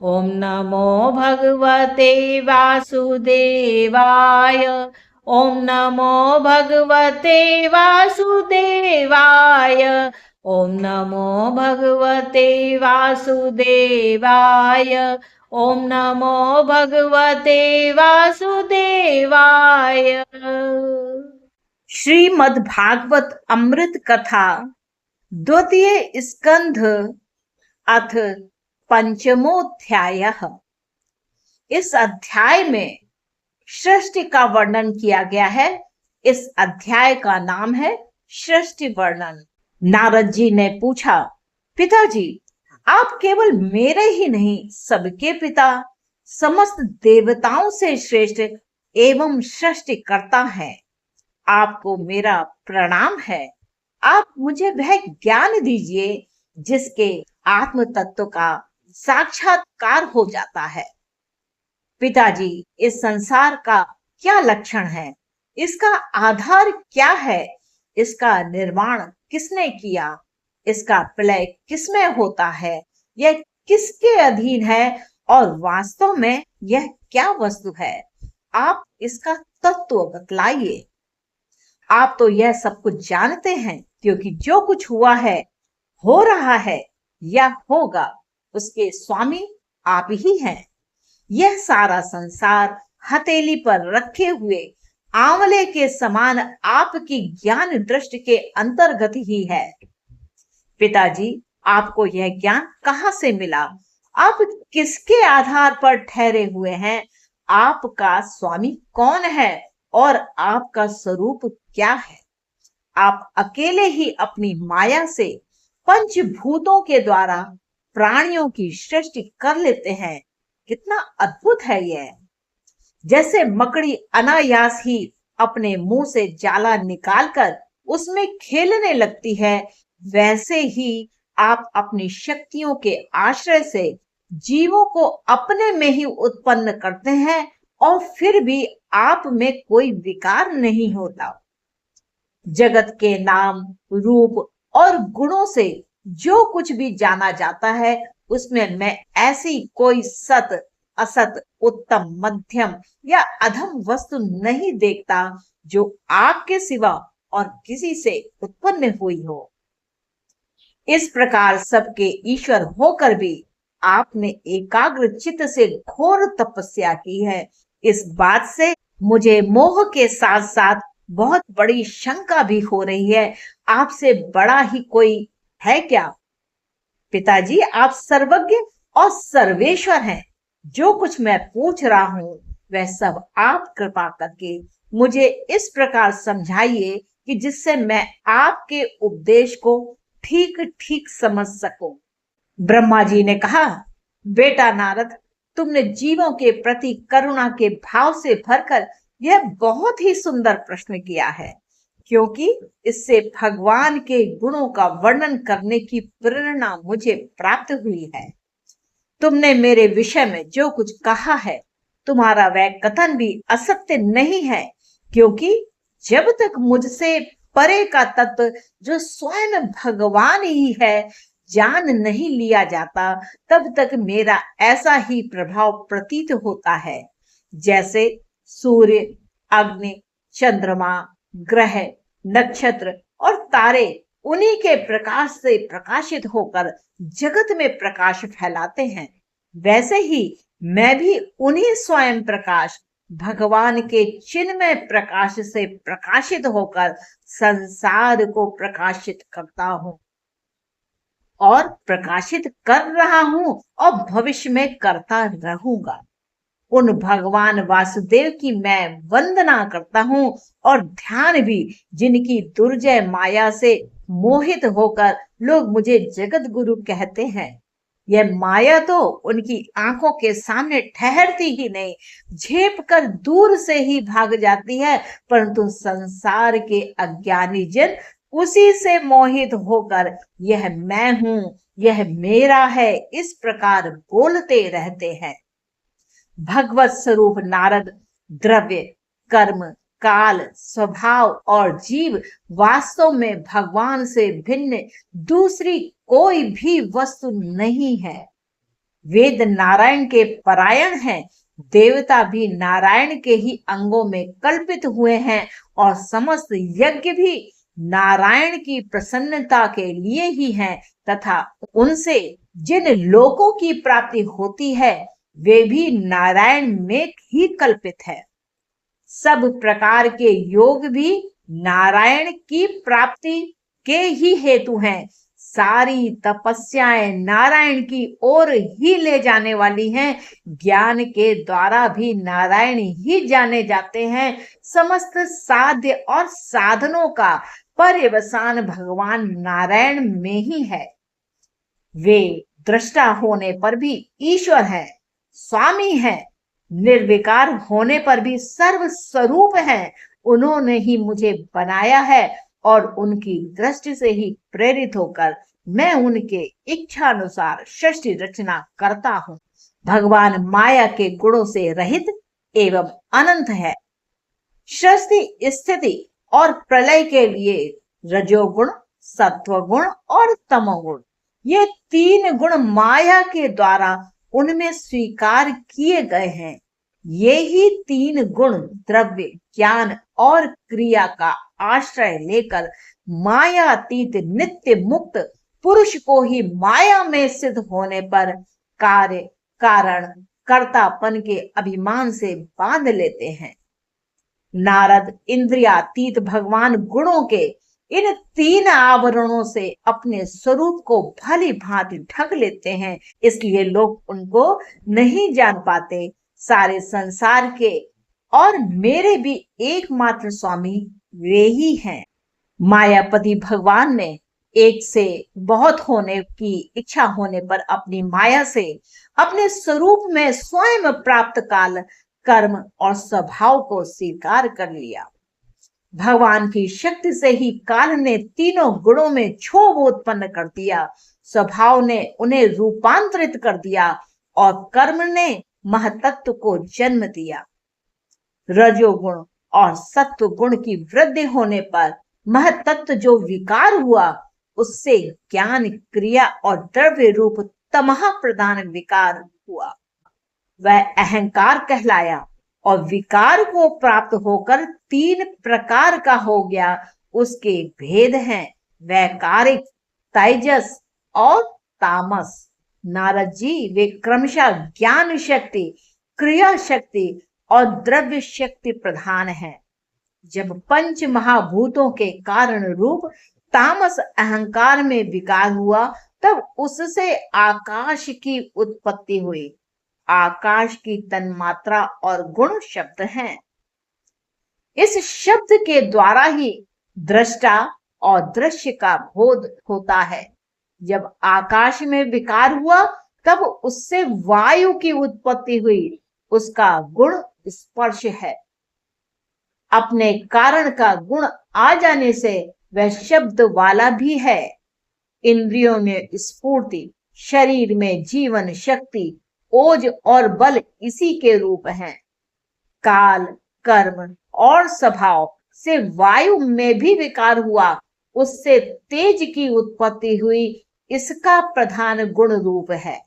ओम नमो भगवते वासुदेवाय। ओम नमो भगवते वासुदेवाय। ओम नमो भगवते वासुदेवाय। ओम नमो भगवते वासुदेवाय। श्रीमद् भागवत अमृत कथा द्वितीय स्कंध अथ पंचमोध्यायः। इस अध्याय में सृष्टि का वर्णन किया गया है। इस अध्याय का नाम है सृष्टि वर्णन। नारद जी ने पूछा, पिताजी, आप केवल मेरे ही नहीं सबके पिता, समस्त देवताओं से श्रेष्ठ एवं सृष्टिकर्ता हैं। आपको मेरा प्रणाम है। आप मुझे वह ज्ञान दीजिए जिसके आत्म तत्व का साक्षात्कार हो जाता है। पिताजी, इस संसार का क्या लक्षण है? इसका आधार क्या है? इसका निर्माण किसने किया? इसका प्रलय किसमें होता है? यह किसके अधीन है? और वास्तव में यह क्या वस्तु है? आप इसका तत्व बतलाइए। आप तो यह सब कुछ जानते हैं, क्योंकि जो कुछ हुआ है, हो रहा है या होगा, उसके स्वामी आप ही हैं। यह सारा संसार हथेली पर रखे हुए आंवले के समान आपकी ज्ञान दृष्टि के अंतर्गत ही है। पिताजी, आपको यह ज्ञान कहाँ से मिला? आप किसके आधार पर ठहरे हुए हैं? आपका स्वामी कौन है और आपका स्वरूप क्या है? आप अकेले ही अपनी माया से पंचभूतों के द्वारा प्राणियों की सृष्टि कर लेते हैं। कितना अद्भुत है यह! जैसे मकड़ी अनायास ही अपने मुंह से जाला निकालकर उसमें खेलने लगती है, वैसे ही आप अपनी शक्तियों के आश्रय से जीवों को अपने में ही उत्पन्न करते हैं और फिर भी आप में कोई विकार नहीं होता। जगत के नाम, रूप और गुणों से जो कुछ भी जाना जाता है, उसमें मैं ऐसी कोई सत, असत, उत्तम, मध्यम या अधम वस्तु नहीं देखता जो आपके सिवा और किसी से उत्पन्न हुई हो। इस प्रकार सबके ईश्वर होकर भी आपने एकाग्र चित्त से घोर तपस्या की है। इस बात से मुझे मोह के साथ साथ बहुत बड़ी शंका भी हो रही है। आपसे बड़ा ही कोई है क्या? पिताजी, आप सर्वज्ञ और सर्वेश्वर हैं। जो कुछ मैं पूछ रहा हूं वह सब आप कृपा करके मुझे इस प्रकार समझाइए कि जिससे मैं आपके उपदेश को ठीक ठीक समझ सकूं। ब्रह्मा जी ने कहा, बेटा नारद, तुमने जीवों के प्रति करुणा के भाव से भरकर यह बहुत ही सुंदर प्रश्न किया है, क्योंकि इससे भगवान के गुणों का वर्णन करने की प्रेरणा मुझे प्राप्त हुई है। तुमने मेरे विषय में जो कुछ कहा है, तुम्हारा वह कथन भी असत्य नहीं है, क्योंकि जब तक मुझसे परे का तत्व जो स्वयं भगवान ही है जान नहीं लिया जाता, तब तक मेरा ऐसा ही प्रभाव प्रतीत होता है जैसे सूर्य, अग्नि, चंद्रमा, ग्रह, नक्षत्र और तारे उन्हीं के प्रकाश से प्रकाशित होकर जगत में प्रकाश फैलाते हैं, वैसे ही मैं भी उन्हीं स्वयं प्रकाश भगवान के चिन्मय प्रकाश से प्रकाशित होकर संसार को प्रकाशित करता हूं और प्रकाशित कर रहा हूं और भविष्य में करता रहूंगा। उन भगवान वासुदेव की मैं वंदना करता हूं और ध्यान भी, जिनकी दुर्जय माया से मोहित होकर लोग मुझे जगत गुरु कहते हैं। यह माया तो उनकी आंखों के सामने ठहरती ही नहीं, झेप कर दूर से ही भाग जाती है, परंतु संसार के अज्ञानी जन उसी से मोहित होकर यह मैं हूं, यह मेरा है, इस प्रकार बोलते रहते हैं। भगवत स्वरूप नारद द्रव्य, कर्म, काल, स्वभाव और जीव वास्तव में भगवान से भिन्न दूसरी कोई भी वस्तु नहीं है। वेद नारायण के परायण हैं, देवता भी नारायण के ही अंगों में कल्पित हुए हैं और समस्त यज्ञ भी नारायण की प्रसन्नता के लिए ही हैं तथा उनसे जिन लोकों की प्राप्ति होती है वे भी नारायण में ही कल्पित है। सब प्रकार के योग भी नारायण की प्राप्ति के ही हेतु हैं। सारी तपस्याएं नारायण की ओर ही ले जाने वाली हैं। ज्ञान के द्वारा भी नारायण ही जाने जाते हैं। समस्त साध्य और साधनों का पर्यवसान भगवान नारायण में ही है। वे दृष्टा होने पर भी ईश्वर है, स्वामी है, निर्विकार होने पर भी सर्व स्वरूप है। उन्होंने ही मुझे बनाया है और उनकी दृष्टि से ही प्रेरित होकर मैं उनके इच्छा अनुसार सृष्टि रचना करता हूँ। भगवान माया के गुणों से रहित एवं अनंत है। सृष्टि स्थिति और प्रलय के लिए रजोगुण, सत्वगुण और तमोगुण, ये तीन गुण माया के द्वारा उनमें स्वीकार किए गए हैं। ये ही तीन गुण द्रव्य, ज्ञान और क्रिया का आश्रय लेकर मायातीत नित्य मुक्त पुरुष को ही माया में सिद्ध होने पर कार्य कारण कर्तापन के अभिमान से बांध लेते हैं। नारद इंद्रियातीत भगवान गुणों के इन तीन आवरणों से अपने स्वरूप को भली भांति ढक लेते हैं, इसलिए लोग उनको नहीं जान पाते। सारे संसार के और मेरे भी एकमात्र स्वामी वे ही हैं। मायापति भगवान ने एक से बहुत होने की इच्छा होने पर अपनी माया से अपने स्वरूप में स्वयं प्राप्त काल, कर्म और स्वभाव को स्वीकार कर लिया। भगवान की शक्ति से ही काल ने तीनों गुणों में क्षोभ उत्पन्न कर दिया, स्वभाव ने उन्हें रूपांतरित कर दिया और कर्म ने महतत्व को जन्म दिया। रजोगुण और सत्व गुण की वृद्धि होने पर महतत्व जो विकार हुआ, उससे ज्ञान, क्रिया और द्रव्य रूप तमह प्रधान विकार हुआ। वह अहंकार कहलाया और विकार को प्राप्त होकर तीन प्रकार का हो गया। उसके भेद हैं वैकारिक, तेजस और तामस। नारद जी वे क्रमशः ज्ञान शक्ति, क्रिया शक्ति और द्रव्य शक्ति प्रधान है। जब पंच महाभूतों के कारण रूप तामस अहंकार में विकार हुआ, तब उससे आकाश की उत्पत्ति हुई। आकाश की तन्मात्रा और गुण शब्द हैं। इस शब्द के द्वारा ही दृष्टा और दृश्य का बोध होता है। जब आकाश में विकार हुआ, तब उससे वायु की उत्पत्ति हुई। उसका गुण स्पर्श है। अपने कारण का गुण आ जाने से वह शब्द वाला भी है। इंद्रियों में स्फूर्ति, शरीर में जीवन शक्ति, ओज और बल इसी के रूप हैं। काल, कर्म और स्वभाव से वायु में भी विकार हुआ, उससे तेज की उत्पत्ति हुई। इसका प्रधान गुण रूप है।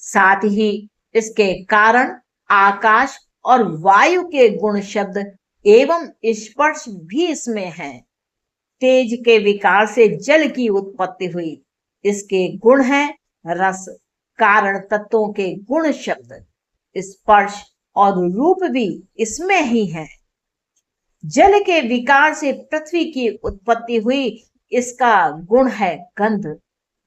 साथ ही इसके कारण आकाश और वायु के गुण शब्द एवं स्पर्श भी इसमें है। तेज के विकार से जल की उत्पत्ति हुई। इसके गुण हैं रस, कारण तत्वों के गुण शब्द, स्पर्श और रूप भी इसमें ही है। जल के विकार से पृथ्वी की उत्पत्ति हुई। इसका गुण है गंध।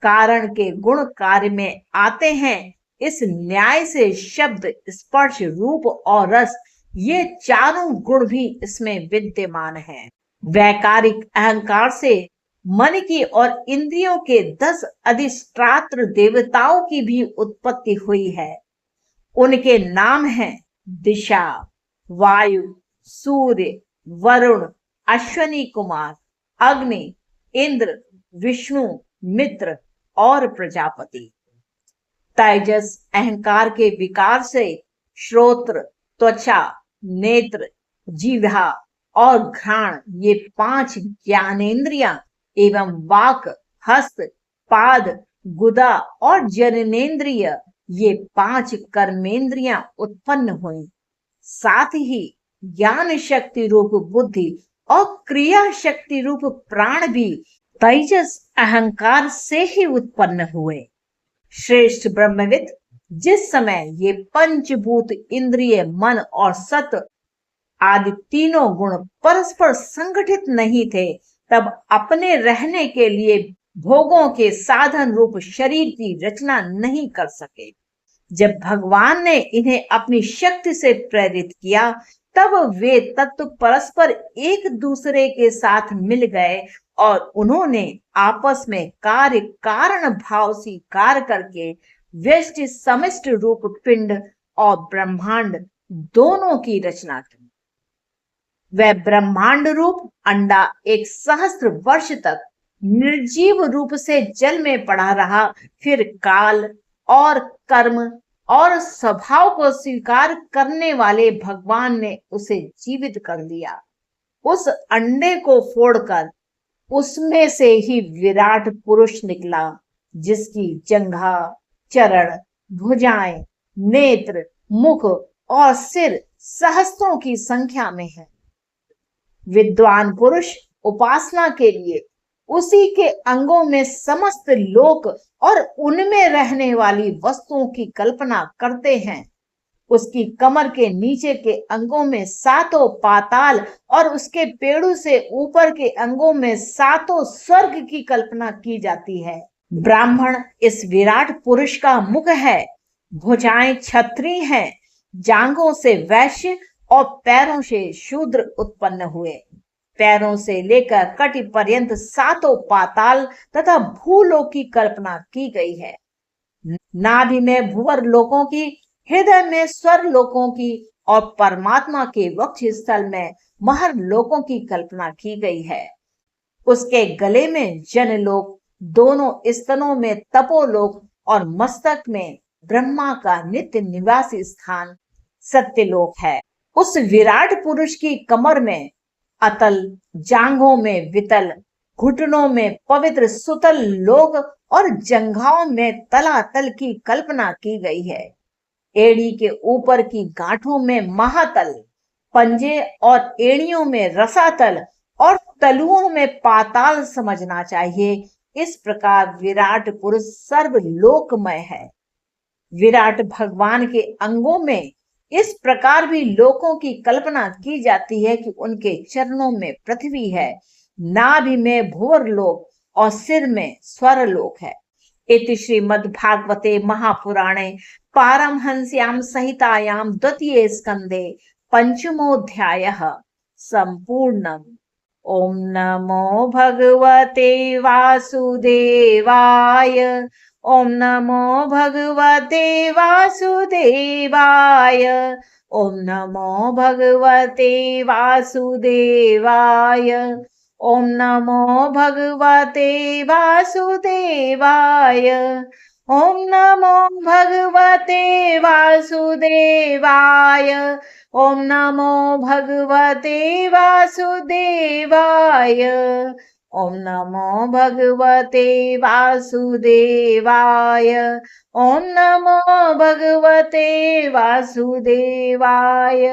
कारण के गुण कार्य में आते हैं। इस न्याय से शब्द, स्पर्श, रूप और रस, ये चारों गुण भी इसमें विद्यमान हैं। वैकारिक अहंकार से मन की और इंद्रियों के 10 अधिष्ठात्र देवताओं की भी उत्पत्ति हुई है। उनके नाम हैं दिशा, वायु, सूर्य, वरुण, अश्वनी कुमार, अग्नि, इंद्र, विष्णु, मित्र और प्रजापति। तेजस अहंकार के विकार से श्रोत्र, त्वचा, नेत्र, जिह्वा और घ्राण, ये 5 ज्ञानेन्द्रियां एवं वाक, हस्त, पाद, गुदा और जननेन्द्रिय, ये 5 कर्मेंद्रियां उत्पन्न हुई। साथ ही ज्ञान शक्ति रूप बुद्धि और क्रिया शक्ति रूप प्राण भी तेजस अहंकार से ही उत्पन्न हुए। श्रेष्ठ ब्रह्मविद, जिस समय ये पंचभूत इंद्रिय मन और सत्व आदि तीनों गुण परस्पर संगठित नहीं थे, तब अपने रहने के लिए भोगों के साधन रूप शरीर की रचना नहीं कर सके। जब भगवान ने इन्हें अपनी शक्ति से प्रेरित किया, तब वे तत्व परस्पर एक दूसरे के साथ मिल गए और उन्होंने आपस में कार्य कारण भाव स्वीकार करके व्यष्टि समष्टि रूप पिंड और ब्रह्मांड दोनों की रचना की। वह ब्रह्मांड रूप अंडा 1 सहस्त्र वर्ष तक निर्जीव रूप से जल में पड़ा रहा। फिर काल और कर्म और स्वभाव को स्वीकार करने वाले भगवान ने उसे जीवित कर दिया। उस अंडे को फोड़कर उसमें से ही विराट पुरुष निकला, जिसकी जंघा, चरण, भुजाएं, नेत्र, मुख और सिर सहस्त्रों की संख्या में है। विद्वान पुरुष उपासना के लिए उसी के अंगों में समस्त लोक और उनमें रहने वाली वस्तुओं की कल्पना करते हैं। उसकी कमर के नीचे के अंगों में 7 पाताल और उसके पेड़ों से ऊपर के अंगों में 7 स्वर्ग की कल्पना की जाती है। ब्राह्मण इस विराट पुरुष का मुख है, भुजाएं क्षत्रिय हैं, जांघों से वैश्य और पैरों से शूद्र उत्पन्न हुए। पैरों से लेकर कटि पर्यंत 7 पाताल तथा भूलोक की कल्पना की गई है। नाभि में भुवर लोकों की, हृदय में स्वर लोकों की और परमात्मा के वक्ष स्थल में महर लोकों की कल्पना की गई है। उसके गले में जनलोक, दोनों स्तनों में तपोलोक और मस्तक में ब्रह्मा का नित्य निवासी स्थान सत्यलोक है। उस विराट पुरुष की कमर में अतल, जांघों में वितल, घुटनों में पवित्र सुतल लोक और जंघाओं में तलातल की कल्पना की गई है। एड़ी के ऊपर की गांठों में महातल, पंजे और एड़ियों में रसातल और तलुओं में पाताल समझना चाहिए। इस प्रकार विराट पुरुष सर्वलोकमय है। विराट भगवान के अंगों में इस प्रकार भी लोकों की कल्पना की जाती है कि उनके चरणों में पृथ्वी है, नाभि में भुवर लोक और सिर में स्वर लोक है। इति श्रीमद्भागवते महापुराणे पारमहंस्यां संहितायां 2 स्कंदे 5मोऽध्यायः संपूर्णम्। ओम नमो भगवते वासुदेवाय। ओम नमो भगवते वासुदेवाय। ओम नमो भगवते वासुदेवाय। ओम नमो भगवते वासुदेवाय। ओम नमो भगवते वासुदेवाय। ओम नमो भगवते वासुदेवाय। ओम नमो भगवते वासुदेवाय। ओम नमो भगवते वासुदेवाय।